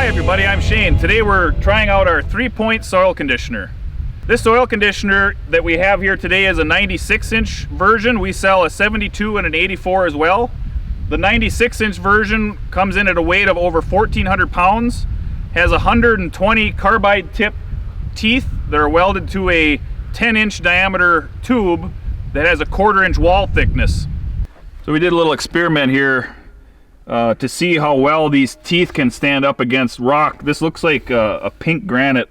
Hi everybody, I'm Shane. Today we're trying out our 3-point soil conditioner. This soil conditioner that we have here today is a 96-inch version. We sell a 72 and an 84 as well. The 96-inch version comes in at a weight of over 1,400 pounds, has 120 carbide tip teeth that are welded to a 10-inch diameter tube that has a 1/4 inch wall thickness. So we did a little experiment here to see how well these teeth can stand up against rock. This looks like a pink granite.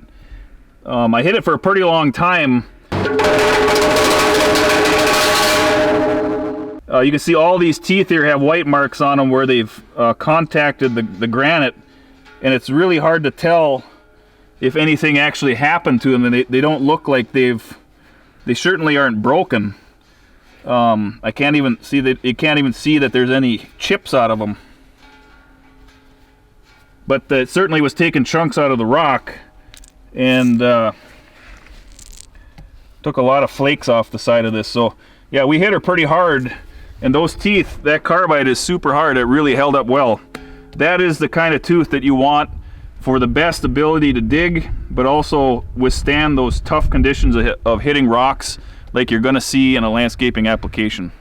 I hit it for a pretty long time. You can see all these teeth here have white marks on them where they've contacted the granite, and it's really hard to tell if anything actually happened to them. And they don't look like they certainly aren't broken. I can't even see that. You can't even see that there's any chips out of them. But it certainly was taking chunks out of the rock and took a lot of flakes off the side of this. So yeah, we hit her pretty hard, and those teeth, that carbide is super hard. It really held up well. That is the kind of tooth that you want for the best ability to dig, but also withstand those tough conditions of hitting rocks like you're going to see in a landscaping application.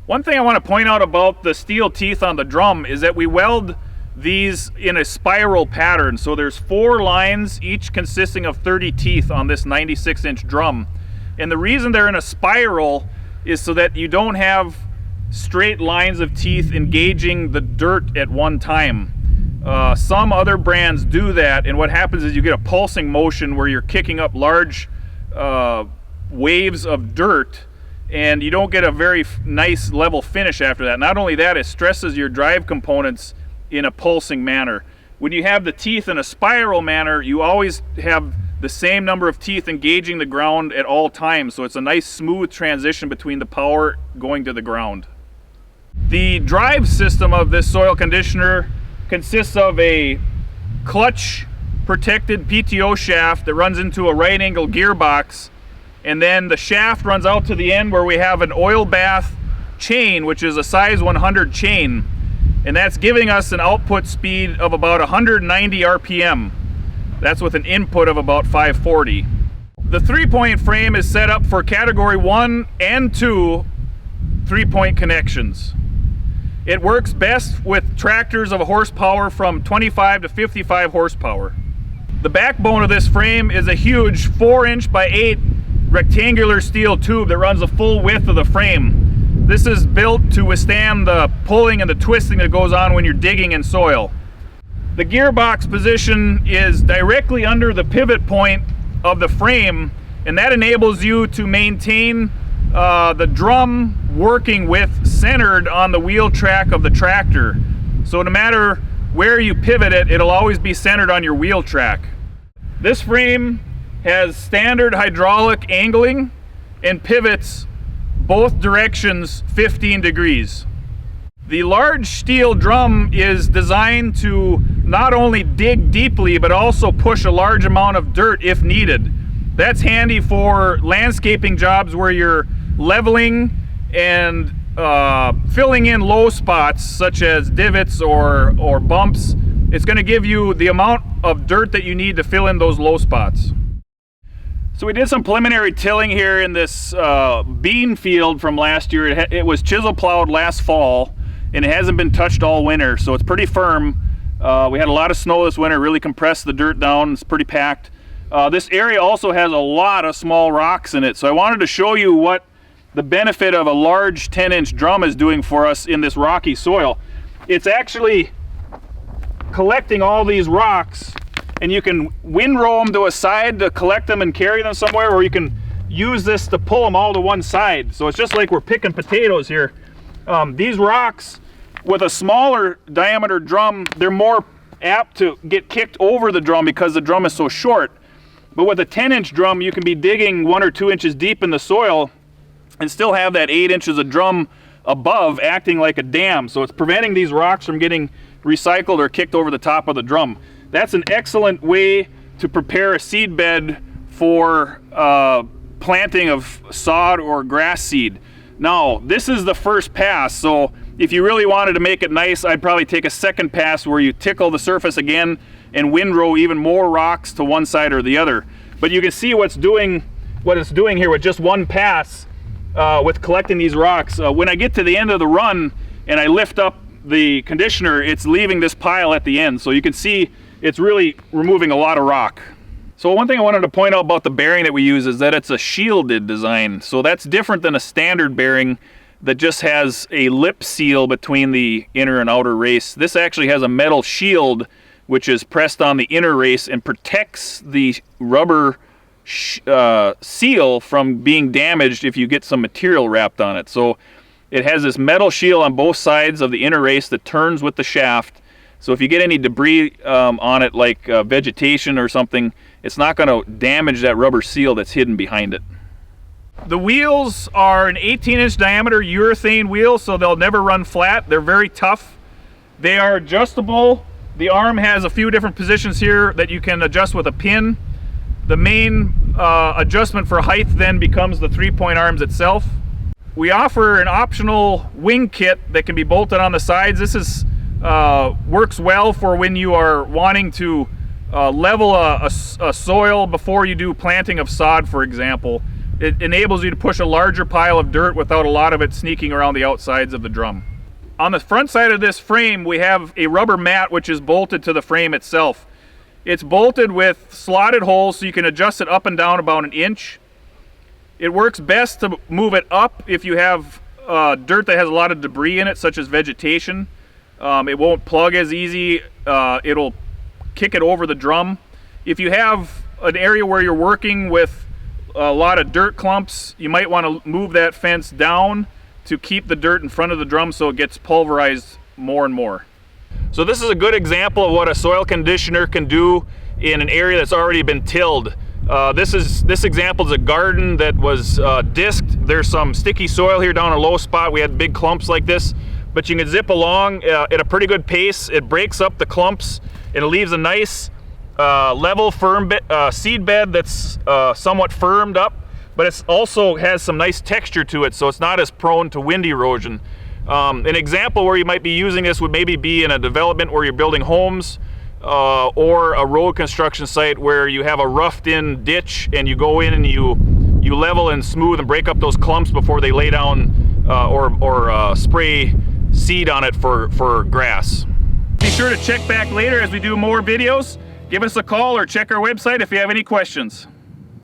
One thing I want to point out about the steel teeth on the drum is that we weld these in a spiral pattern. So there's 4 lines, each consisting of 30 teeth on this 96-inch drum. And the reason they're in a spiral is so that you don't have straight lines of teeth engaging the dirt at one time. Some other brands do that, and what happens is you get a pulsing motion where you're kicking up large waves of dirt, and you don't get a very nice level finish after that. Not only that, it stresses your drive components in a pulsing manner. When you have the teeth in a spiral manner, you always have the same number of teeth engaging the ground at all times, so it's a nice smooth transition between the power going to the ground. The drive system of this soil conditioner consists of a clutch protected PTO shaft that runs into a right angle gearbox, and then the shaft runs out to the end where we have an oil bath chain, which is a size 100 chain, and that's giving us an output speed of about 190 RPM. That's with an input of about 540. The 3-point frame is set up for category 1 and 2 3-point connections. It works best with tractors of a horsepower from 25 to 55 horsepower. The backbone of this frame is a huge 4-inch by 8 rectangular steel tube that runs the full width of the frame. This is built to withstand the pulling and the twisting that goes on when you're digging in soil. The gearbox position is directly under the pivot point of the frame, and that enables you to maintain the drum working with centered on the wheel track of the tractor. So no matter where you pivot it, it'll always be centered on your wheel track. This frame has standard hydraulic angling and pivots both directions 15 degrees. The large steel drum is designed to not only dig deeply but also push a large amount of dirt if needed. That's handy for landscaping jobs where you're leveling and filling in low spots such as divots or bumps. It's going to give you the amount of dirt that you need to fill in those low spots. So we did some preliminary tilling here in this bean field from last year. It was chisel plowed last fall, and it hasn't been touched all winter, so it's pretty firm. We had a lot of snow this winter, really compressed the dirt down. It's pretty packed. This area also has a lot of small rocks in it, so I wanted to show you what the benefit of a large 10-inch drum is doing for us in this rocky soil. It's actually collecting all these rocks, and you can windrow them to a side to collect them and carry them somewhere, or you can use this to pull them all to one side. So it's just like we're picking potatoes here. These rocks with a smaller diameter drum, they're more apt to get kicked over the drum because the drum is so short. But with a 10-inch drum, you can be digging 1 or 2 inches deep in the soil and still have that 8 inches of drum above acting like a dam. So it's preventing these rocks from getting recycled or kicked over the top of the drum. That's an excellent way to prepare a seed bed for planting of sod or grass seed. Now, this is the first pass, so If you really wanted to make it nice, I'd probably take a second pass where you tickle the surface again and windrow even more rocks to one side or the other. But you can see what it's doing here with just one pass with collecting these rocks. When I get to the end of the run and I lift up the conditioner, it's leaving this pile at the end. So you can see it's really removing a lot of rock. So one thing I wanted to point out about the bearing that we use is that it's a shielded design. So that's different than a standard bearing that just has a lip seal between the inner and outer race. This actually has a metal shield which is pressed on the inner race and protects the rubber seal from being damaged if you get some material wrapped on it. So it has this metal shield on both sides of the inner race that turns with the shaft. So if you get any debris on it, like vegetation or something, it's not going to damage that rubber seal that's hidden behind it. The wheels are an 18-inch diameter urethane wheel, so they'll never run flat. They're very tough. They are adjustable. The arm has a few different positions here that you can adjust with a pin. The main adjustment for height then becomes the 3-point arms itself. We offer an optional wing kit that can be bolted on the sides. This is works well for when you are wanting to level a soil before you do planting of sod, for example. It enables you to push a larger pile of dirt without a lot of it sneaking around the outsides of the drum. On the front side of this frame, we have a rubber mat which is bolted to the frame itself. It's bolted with slotted holes so you can adjust it up and down about 1 inch. It works best to move it up if you have dirt that has a lot of debris in it, such as vegetation. It won't plug as easy. It'll kick it over the drum. If you have an area where you're working with a lot of dirt clumps, you might want to move that fence down to keep the dirt in front of the drum so it gets pulverized more and more. So this is a good example of what a soil conditioner can do in an area that's already been tilled. This example is a garden that was disked. There's some sticky soil here down a low spot. We had big clumps like this, but you can zip along at a pretty good pace. It breaks up the clumps and it leaves a nice level, firm seed bed that's somewhat firmed up, but it also has some nice texture to it, so it's not as prone to wind erosion. An example where you might be using this would maybe be in a development where you're building homes or a road construction site where you have a roughed-in ditch and you go in and you level and smooth and break up those clumps before they lay down or spray seed on it for grass. Be sure to check back later as we do more videos. Give us a call or check our website if you have any questions.